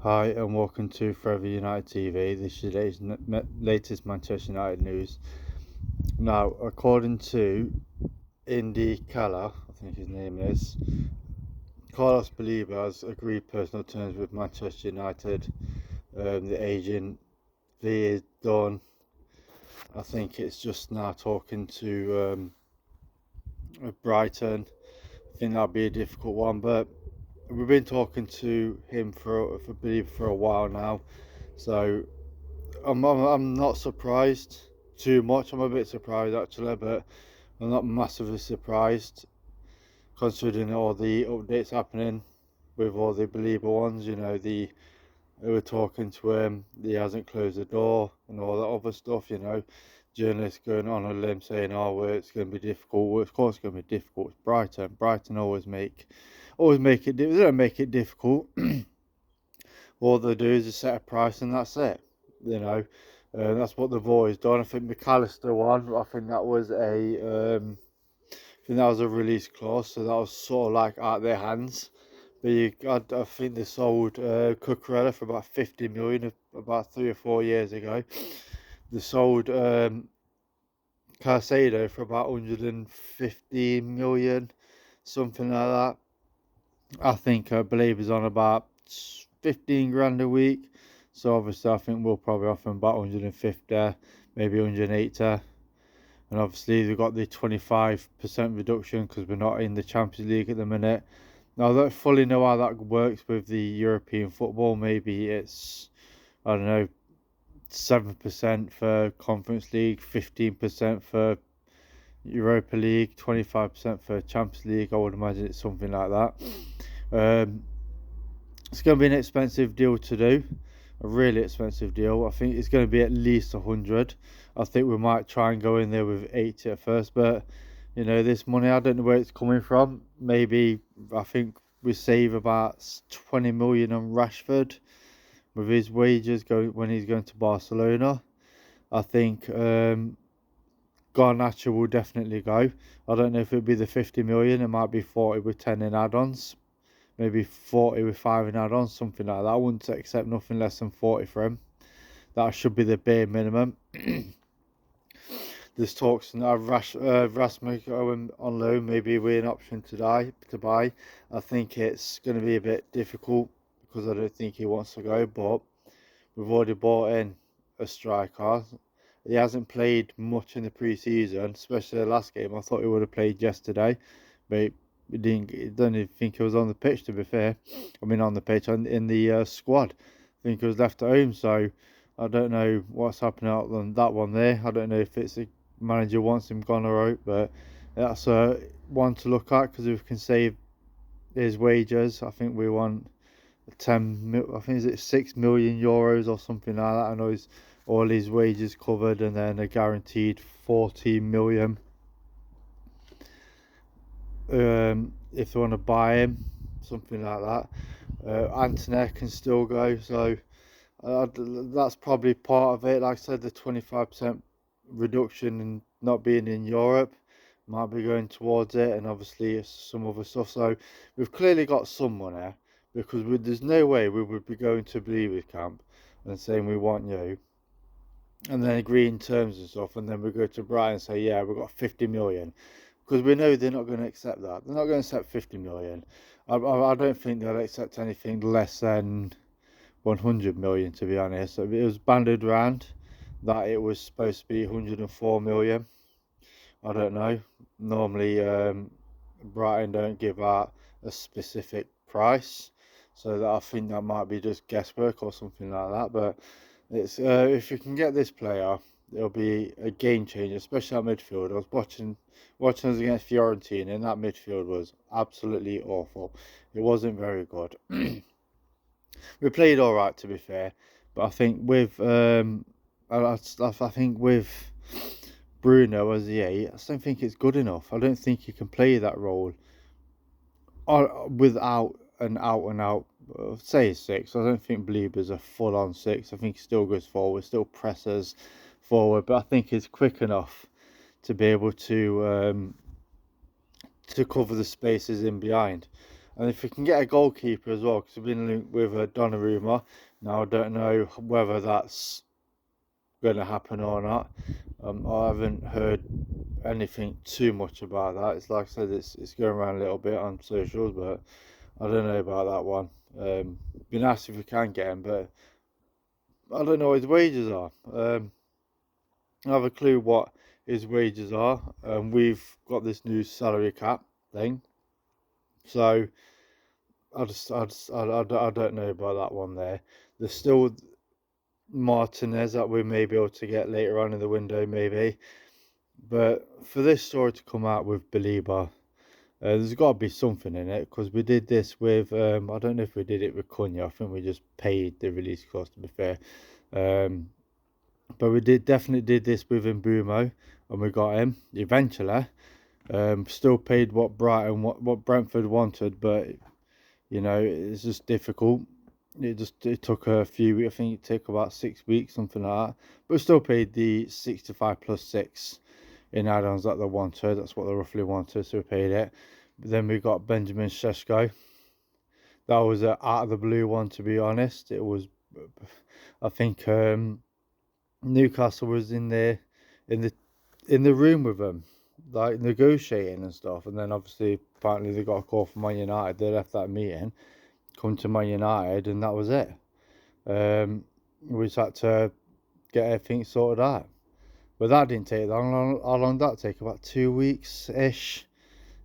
Hi and welcome to Forever United TV. This is the latest Manchester United news. Now, according to Indy Kala, I think his name is, Carlos Baleba has agreed personal terms with Manchester United. The agent fee is done. I think it's just now talking to Brighton. I think that'll be a difficult one, but we've been talking to him for Baleba for a while now. So I'm not surprised too much. I'm a bit surprised actually, but I'm not massively surprised considering all the updates happening with all the Belieber ones. They were talking to him, he hasn't closed the door and all that other stuff. Journalists going on a limb saying, "Oh, well, it's going to be difficult." Well, of course, it's going to be difficult. It's Brighton. Brighton always make it. They don't make it difficult. All they do is set a price and that's it. You know, that's what they've always done. I think McAllister one. I think that was a release clause, so that was sort of like out of their hands. But I think they sold Cucurella for about 50 million about 3 or 4 years ago. They sold Caicedo for about 150 million, something like that. I think I believe is on about 15 grand a week. So obviously I think we'll probably offer him about 150, maybe 180. And obviously they've got the 25% reduction because we're not in the Champions League at the minute. Now I don't fully know how that works with the European football. Maybe it's, I don't know, 7% for Conference League, 15% for Europa League, 25% for Champions League. I would imagine it's something like that. It's going to be an expensive deal to do, a really expensive deal. I think it's going to be at least 100. I think we might try and go in there with 80 at first, but this money, I don't know where it's coming from. Maybe I think we save about 20 million on Rashford with his wages when he's going to Barcelona. I think Garnacho will definitely go. I don't know if it'll be the 50 million. It might be 40 with 10 in add-ons. Maybe 40 with 5 in add-ons, something like that. I wouldn't accept nothing less than 40 for him. That should be the bare minimum. There's talks now of Rasmus going on loan, maybe be an option to buy. I think it's going to be a bit difficult because I don't think he wants to go, but we've already bought in a striker. He hasn't played much in the pre-season, especially the last game. I thought he would have played yesterday, but he didn't. I don't even think he was on the pitch. To be fair, I mean on the pitch in the squad. I think he was left at home. So I don't know what's happening out on that one there. I don't know if it's a manager wants him gone or out, but that's one to look at because if we can save his wages, I think we want 10. I think is it 6 million euros or something like that. I know all his wages covered, and then a guaranteed 14 million. If they want to buy him, something like that. Anthony can still go, so that's probably part of it. Like I said, the 25% reduction in not being in Europe might be going towards it, and obviously some other stuff. So we've clearly got some money because there's no way we would be going to Believer's camp and saying we want you, and then agreeing terms and stuff, and then we go to Brighton and say, yeah, we've got 50 million. Because we know they're not going to accept that. They're not going to accept 50 million. I don't think they'll accept anything less than 100 million, to be honest. It was banded around that it was supposed to be 104 million. I don't know. Normally, Brighton don't give out a specific price, so that I think that might be just guesswork or something like that. But it's if you can get this player, it'll be a game changer, especially at midfield. I was watching us against Fiorentina, and that midfield was absolutely awful. It wasn't very good. We played all right, to be fair, but I think I think with Bruno as the eight, I just don't think it's good enough. I don't think he can play that role without an out and out. Say six. I don't think Bleeber's a full on six. I think he still goes forward, still presses forward, but I think he's quick enough to be able to cover the spaces in behind. And if we can get a goalkeeper as well, because we've been linked with Donnarumma. Now I don't know whether that's going to happen or not. I haven't heard anything too much about that. It's like I said, it's going around a little bit on socials, but I don't know about that one. Be nice if we can get him, but I don't know what his wages are. I have a clue what his wages are. We've got this new salary cap thing, so I don't know about that one there. There's still Martinez that we may be able to get later on in the window, maybe. But for this story to come out with Baleba, there's got to be something in it, because we did this with, I don't know if we did it with Cunha. I think we just paid the release cost, to be fair. But we definitely did this with Mbumo, and we got him eventually. Still paid what Brentford wanted, but you know, it's just difficult. It took a few. I think it took about 6 weeks, something like that. But we still paid the 65 plus 6 in add-ons that they wanted. That's what they roughly wanted, so we paid it. But then we got Benjamin Sesko. That was an out of the blue one, to be honest. It was, I think, Newcastle was in there, in the room with them, like negotiating and stuff. And then obviously, apparently, they got a call from Man United. They left that meeting, come to Man United, and that was it. We just had to get everything sorted out. But that didn't take long. How long did that take? About 2 weeks ish.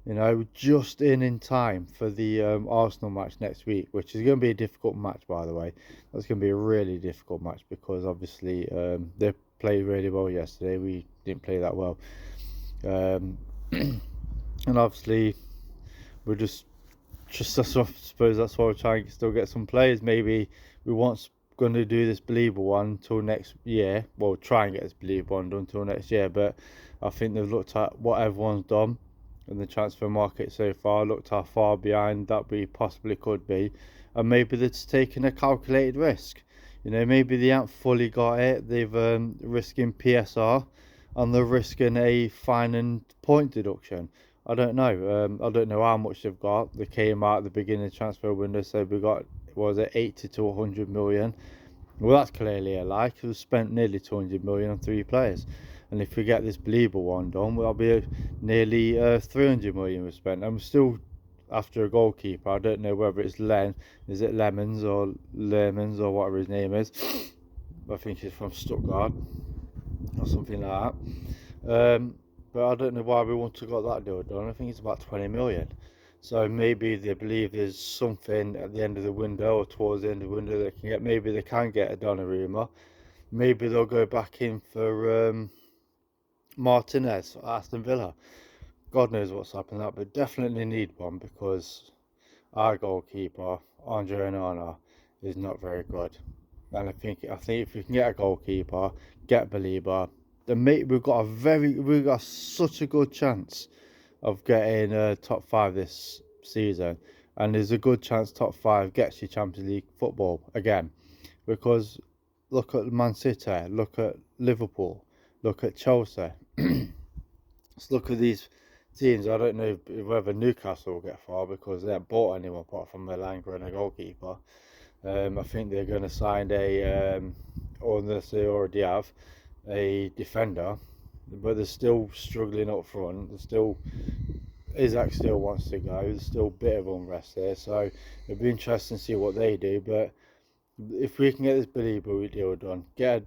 You know, just in time for the Arsenal match next week, which is going to be a difficult match, by the way. That's going to be a really difficult match, because obviously they played really well yesterday. We didn't play that well. And obviously we're just that's what, I suppose that's why we're trying to still get some players. Maybe we want going to do this Believer one until next year. Well, try and get this Believer one done until next year. But I think they've looked at what everyone's done in the transfer market so far, looked how far behind that we possibly could be, and maybe they're just taking a calculated risk. You know, maybe they haven't fully got it. They've risking PSR, and they're risking a fine and point deduction. I don't know. I don't know how much they've got. They came out at the beginning of the transfer window, said we got, was it 80 to 100 million? Well, that's clearly a lie, because we spent nearly 200 million on 3 players. And if we get this Belieber one done, that'll be nearly 300 million we spent. I'm still after a goalkeeper. I don't know whether it's is it Lemons or Lemons or whatever his name is. I think he's from Stuttgart or something like that. But I don't know why we want to got that deal done. I think it's about 20 million. So maybe they believe there's something at the end of the window, or towards the end of the window, they can get. Maybe they can get a Donnarumma. Maybe they'll go back in for Martinez at Aston Villa. God knows what's happened to that, but definitely need one, because our goalkeeper, Andre Onana, is not very good. And I think if we can get a goalkeeper, get Baleba, then we've got such a good chance of getting top 5 this season. And there's a good chance top 5 gets you Champions League football again, because look at Man City, look at Liverpool, look at Chelsea. Let's look at these teams. I don't know whether Newcastle will get far, because they haven't bought anyone apart from Malanga and a goalkeeper. I think they're going to sign or unless they already have, a defender, but they're still struggling up front. Isaac still wants to go. There's still a bit of unrest there, so it'll be interesting to see what they do. But if we can get this Belieber deal done, get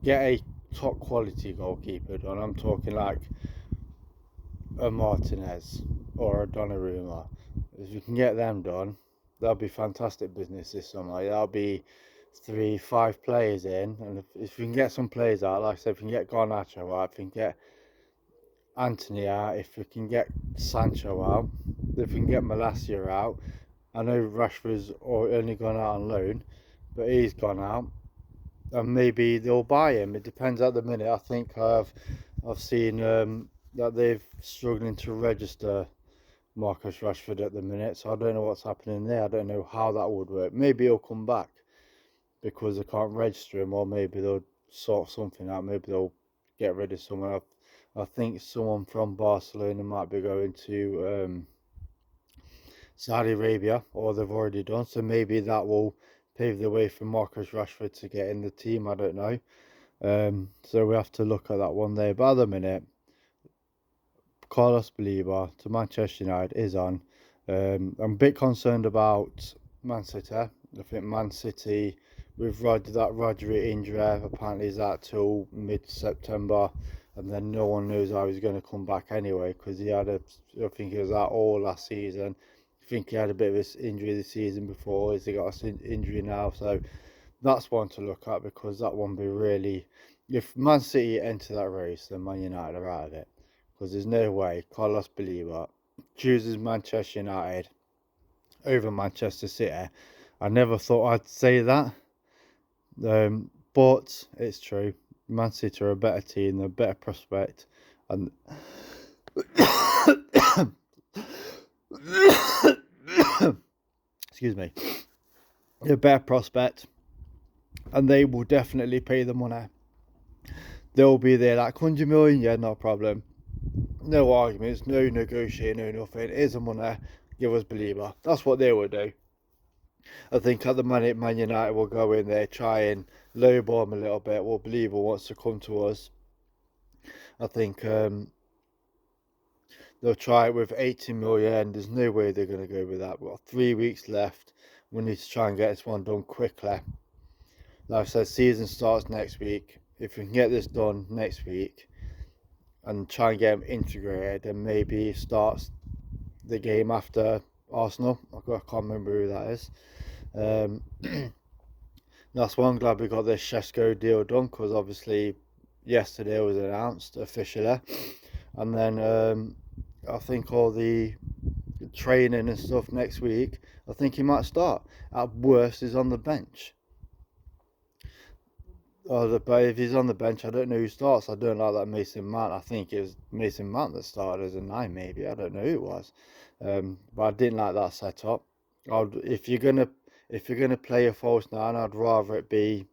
a top quality goalkeeper done. I'm talking like a Martinez or a Donnarumma. If you can get them done, that'll be fantastic business this summer. That'll be 3-5 players in, and if we can get some players out, like I said, if we can get Garnacho out, if we can get Anthony out, if we can get Sancho out, if we can get Malacia out. I know Rashford's only gone out on loan, but he's gone out, and maybe they'll buy him. It depends at the minute. I think I've seen that they're struggling to register Marcus Rashford at the minute, so I don't know what's happening there. I don't know how that would work. Maybe he'll come back because they can't register him, or maybe they'll sort something out. Maybe they'll get rid of someone. I think someone from Barcelona might be going to Saudi Arabia, or they've already done. So maybe that will pave the way for Marcus Rashford to get in the team. I don't know. So we have to look at that one there. But at the minute, Carlos Baleba to Manchester United is on. I'm a bit concerned about Man City. I think Man City, with that Rodri injury, apparently is out till mid-September, and then no one knows how he's going to come back anyway, because I think he was out all last season. I think he had a bit of an injury this season before. He's got an injury now, so that's one to look at, because that one be really. If Man City enter that race, then Man United are out of it, because there's no way Carlos Baleba chooses Manchester United over Manchester City. I never thought I'd say that, but it's true. Man City are a better team, they're a better prospect, and excuse me, they're a better prospect, and they will definitely pay the money. They'll be there like 100 million, yeah, no problem. No arguments, no negotiating, no nothing. Here's the money, give us Belieber. That's what they will do. I think at the minute Man United will go in there, try and lowball them a little bit. Well, Belieber wants to come to us. I think they'll try it with 80 million. There's no way they're going to go with that. We've got 3 weeks left. We need to try and get this one done quickly. Like I said, season starts next week. If we can get this done next week and try and get them integrated, and maybe starts the game after Arsenal. I can't remember who that is. That's why I'm glad we got this Shesko deal done, because obviously yesterday was announced officially, and then I think all the training and stuff next week, I think he might start. At worst, he's on the bench. But if he's on the bench, I don't know who starts. I don't like that Mason Mount. I think it was Mason Mount that started as a 9, maybe. I don't know who it was. But I didn't like that setup. If you're gonna play a false 9, I'd rather it be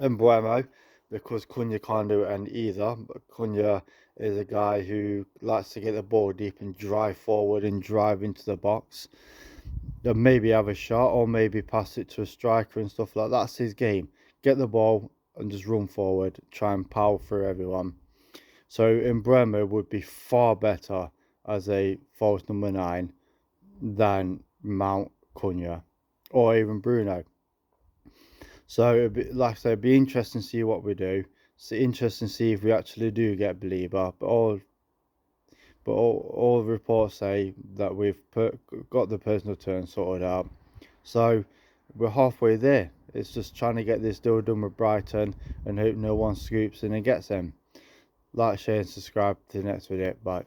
Mbeumo, because Cunha can't do it either. But Cunha is a guy who likes to get the ball deep and drive forward and drive into the box. And maybe have a shot, or maybe pass it to a striker and stuff like that. That's his game. Get the ball and just run forward, try and power through everyone. So Mbeumo would be far better as a false number 9 than Mount, Cunha, or even Bruno. So it'd be, like I said, it'd be interesting to see what we do. It's interesting to see if we actually do get Belieber. But all reports say that we've got the personal turn sorted out. So we're halfway there. It's just trying to get this deal done with Brighton and hope no one scoops in and gets them. Like, share and subscribe to the next video. Bye.